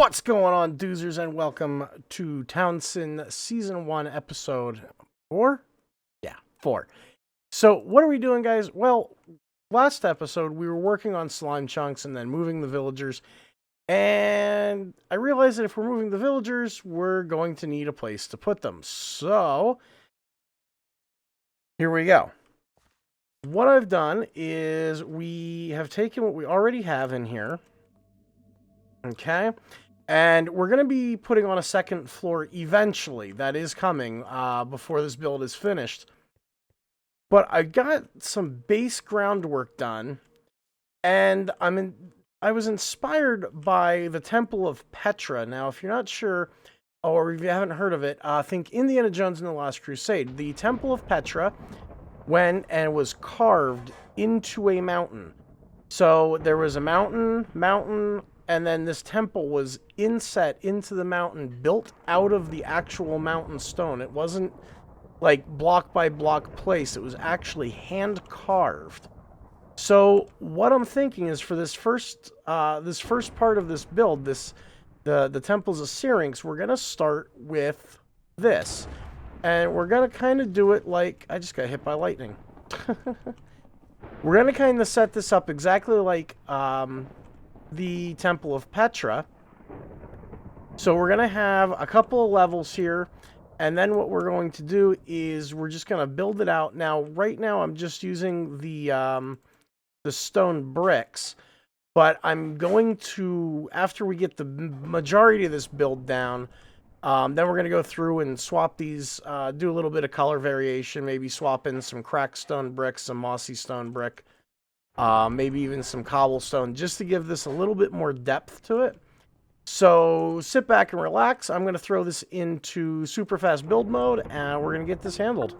What's going on, doozers, and welcome to Townsend Season 1, Episode 4? Yeah, 4. So, what are we doing, guys? Well, last episode, we were working on slime chunks and then moving the villagers, and I realized that if we're moving the villagers, we're going to need a place to put them. So, here we go. What I've done is we have taken what we already have in here, okay? And we're going to be putting on a second floor eventually. That is coming before this build is finished. But I got some base groundwork done, and I was inspired by the Temple of Petra. Now, if you're not sure, or if you haven't heard of it, think Indiana Jones and the Last Crusade. The Temple of Petra went and was carved into a mountain. So there was a mountain, and then this temple was inset into the mountain, built out of the actual mountain stone. It wasn't like block by block place. It was actually hand carved. So what I'm thinking is for this first part of this build, the temples of Syrinx, we're gonna start with this, and we're gonna kind of do it like I just got hit by lightning. We're gonna kind of set this up exactly like the Temple of Petra. So we're going to have a couple of levels here, and then what we're going to do is we're just going to build it out. Now, right now, I'm just using the stone bricks, but I'm going to, after we get the majority of this build down, then we're going to go through and swap these, do a little bit of color variation, maybe swap in some cracked stone bricks, some mossy stone brick, maybe even some cobblestone, just to give this a little bit more depth to it. So sit back and relax. I'm going to throw this into super fast build mode, and we're going to get this handled.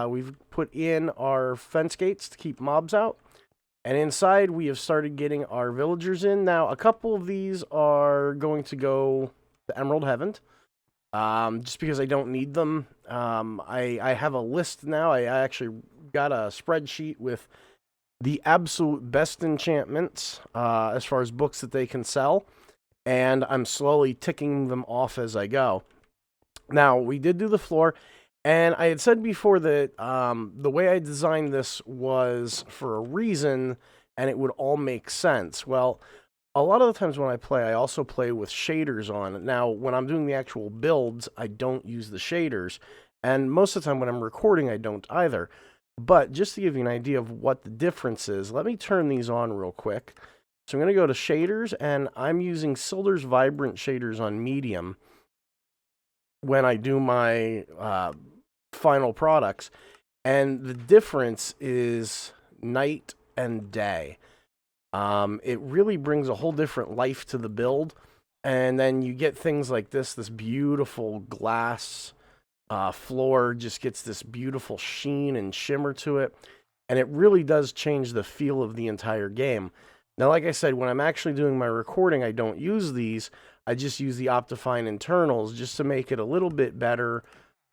We've put in our fence gates to keep mobs out. And inside, we have started getting our villagers in. Now, a couple of these are going to go to Emerald Heaven, just because I don't need them. I have a list now. I actually got a spreadsheet with the absolute best enchantments as far as books that they can sell, and I'm slowly ticking them off as I go. Now, we did do the floor. And I had said before that the way I designed this was for a reason, and it would all make sense. Well, a lot of the times when I play, I also play with shaders on. Now, when I'm doing the actual builds, I don't use the shaders. And most of the time when I'm recording, I don't either. But just to give you an idea of what the difference is, let me turn these on real quick. So I'm going to go to shaders, and I'm using Silder's Vibrant shaders on medium when I do my final products, and the difference is night and day. It really brings a whole different life to the build, and then you get things like this beautiful glass floor just gets this beautiful sheen and shimmer to it, and it really does change the feel of the entire game. Now, like I said, when I'm actually doing my recording, I don't use these. I just use the Optifine internals just to make it a little bit better,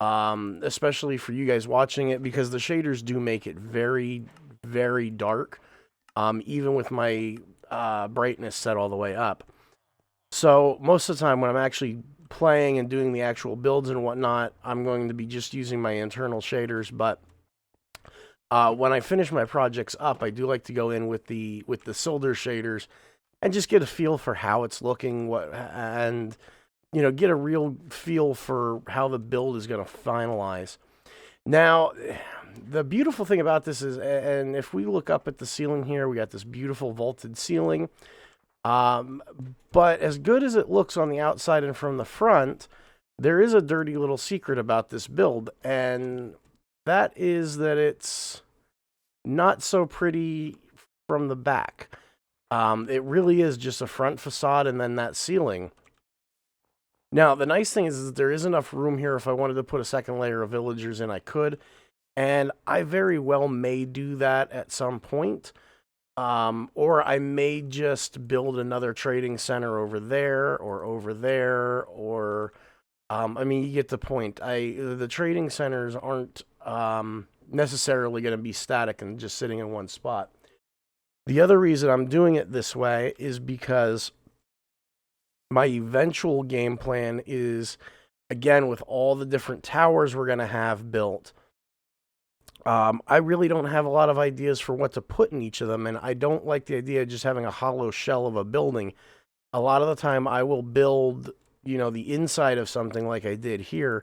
especially for you guys watching it, because the shaders do make it very, very dark, even with my brightness set all the way up. So most of the time when I'm actually playing and doing the actual builds and whatnot, I'm going to be just using my internal shaders. But when I finish my projects up, I do like to go in with the Silder shaders and just get a feel for how it's looking, and get a real feel for how the build is going to finalize. Now, the beautiful thing about this is, and if we look up at the ceiling here, we got this beautiful vaulted ceiling. But as good as it looks on the outside and from the front, there is a dirty little secret about this build, and that is that it's not so pretty from the back. It really is just a front facade and then that ceiling. Now, the nice thing is that there is enough room here. If I wanted to put a second layer of villagers in, I could. And I very well may do that at some point. Or I may just build another trading center over there, or I mean, you get the point. The trading centers aren't necessarily going to be static and just sitting in one spot. The other reason I'm doing it this way is because my eventual game plan is, again, with all the different towers we're going to have built, I really don't have a lot of ideas for what to put in each of them, and I don't like the idea of just having a hollow shell of a building. A lot of the time I will build, the inside of something like I did here.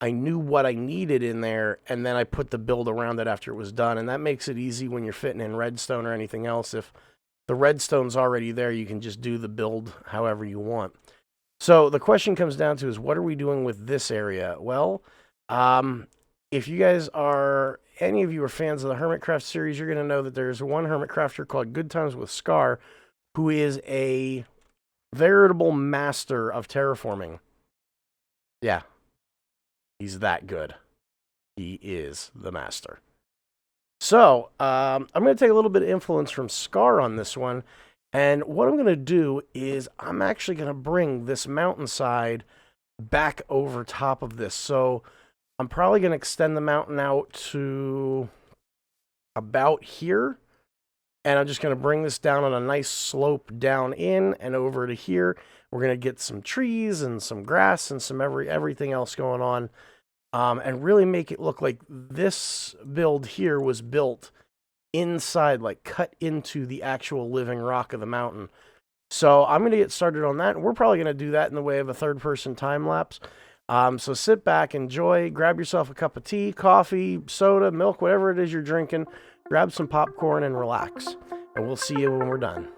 I knew what I needed in there, and then I put the build around it after it was done, and that makes it easy when you're fitting in redstone or anything else. If the redstone's already there, you can just do the build however you want. So the question comes down to is, what are we doing with this area? Well, if you guys are, any of you are fans of the Hermitcraft series, you're going to know that there's one Hermitcrafter called Good Times with Scar, who is a veritable master of terraforming. Yeah, he's that good. He is the master. So, I'm going to take a little bit of influence from Scar on this one, and what I'm going to do is I'm actually going to bring this mountainside back over top of this. So, I'm probably going to extend the mountain out to about here, and I'm just going to bring this down on a nice slope down in and over to here. We're going to get some trees and some grass and some everything else going on. And really make it look like this build here was built inside, like cut into the actual living rock of the mountain. So I'm going to get started on that. And we're probably going to do that in the way of a third-person time lapse. So sit back, enjoy, grab yourself a cup of tea, coffee, soda, milk, whatever it is you're drinking. Grab some popcorn and relax. And we'll see you when we're done.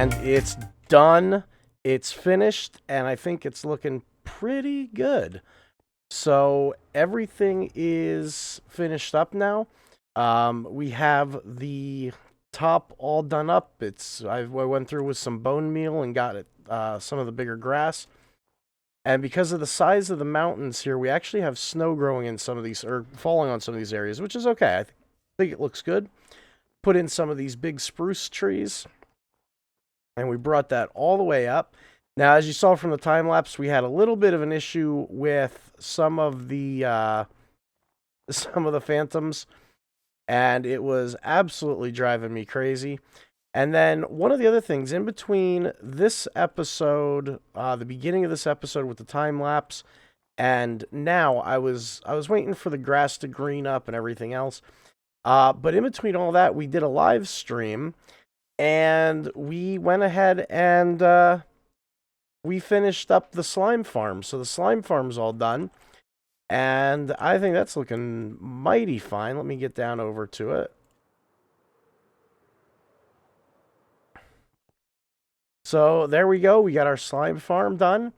And it's done. It's finished, and I think it's looking pretty good. So everything is finished up now. We have the top all done up. I went through with some bone meal and got it some of the bigger grass. And because of the size of the mountains here, we actually have snow growing in some of these, or falling on some of these areas, which is okay. I think it looks good. Put in some of these big spruce trees, and we brought that all the way up. Now, as you saw from the time lapse, we had a little bit of an issue with some of the phantoms, and it was absolutely driving me crazy. And then one of the other things in between this episode, the beginning of this episode with the time lapse, and now I was waiting for the grass to green up and everything else. But in between all that, we did a live stream, and we went ahead and we finished up the slime farm. So the slime farm's all done, and I think that's looking mighty fine. Let me get down over to it. So there we go. We got our slime farm done,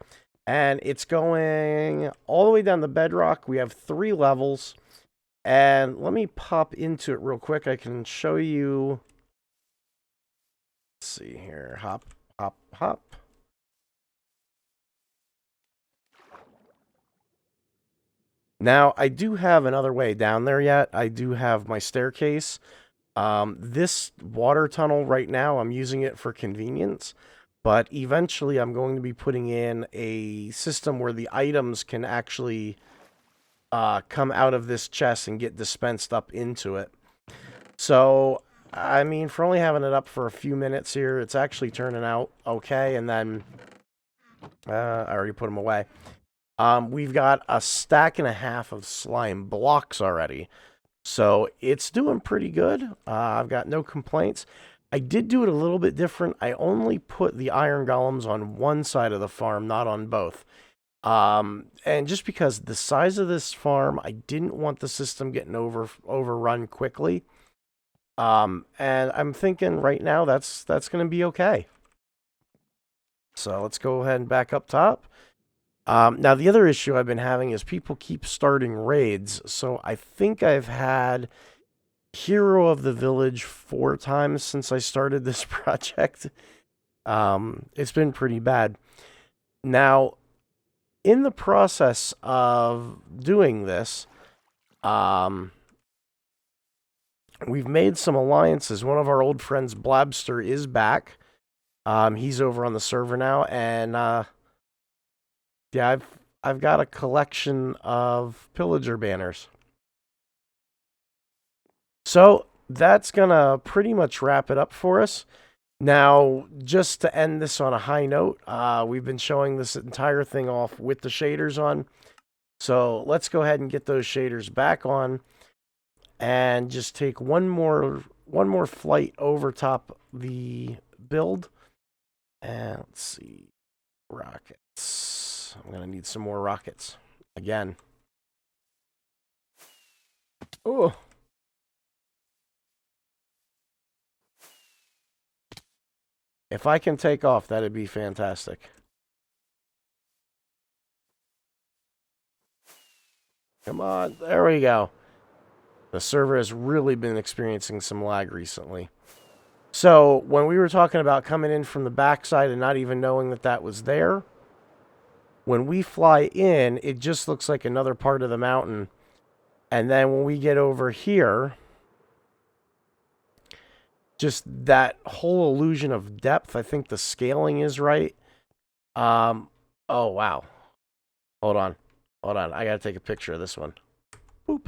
and it's going all the way down the bedrock. We have 3 levels, and let me pop into it real quick. I can show you. Let's see here. Hop, hop, hop. Now, I do have another way down there yet. I do have my staircase. This water tunnel right now, I'm using it for convenience. But eventually, I'm going to be putting in a system where the items can actually come out of this chest and get dispensed up into it. So, I mean, for only having it up for a few minutes here, it's actually turning out okay. And then, I already put them away. We've got a stack and a half of slime blocks already. So, it's doing pretty good. I've got no complaints. I did do it a little bit different. I only put the iron golems on one side of the farm, not on both. And just because the size of this farm, I didn't want the system getting overrun quickly. And I'm thinking right now that's going to be okay. So let's go ahead and back up top. Now, the other issue I've been having is people keep starting raids. So I think I've had Hero of the Village 4 times since I started this project. It's been pretty bad. Now, in the process of doing this, we've made some alliances. One of our old friends, Blabster, is back. He's over on the server now, and yeah, I've got a collection of pillager banners. So that's going to pretty much wrap it up for us. Now, just to end this on a high note, we've been showing this entire thing off with the shaders on. So let's go ahead and get those shaders back on and just take one more flight over top the build. And let's see, rockets. I'm going to need some more rockets again. Oh. If I can take off, that'd be fantastic. Come on, there we go. The server has really been experiencing some lag recently. So, when we were talking about coming in from the backside and not even knowing that that was there, when we fly in, it just looks like another part of the mountain. And then when we get over here, just that whole illusion of depth. I think the scaling is right. Oh, wow. Hold on. I got to take a picture of this one. Boop.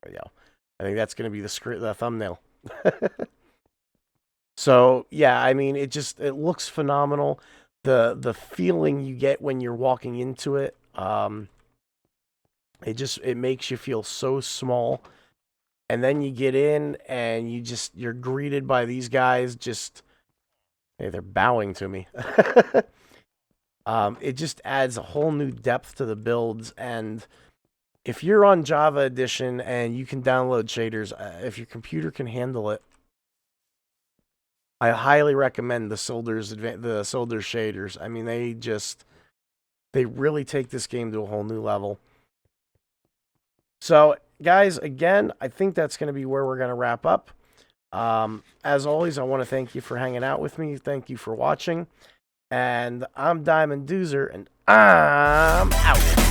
There we go. I think that's going to be the thumbnail. So, yeah, I mean, it looks phenomenal. The feeling you get when you're walking into it, it makes you feel so small. And then you get in and you're greeted by these guys hey, they're bowing to me. It just adds a whole new depth to the builds. And if you're on Java Edition and you can download shaders, if your computer can handle it, I highly recommend the Soldiers shaders. I mean, they really take this game to a whole new level. So, guys, again, I think that's going to be where we're going to wrap up. As always, I want to thank you for hanging out with me. Thank you for watching. And I'm Diamond Doozer, and I'm out.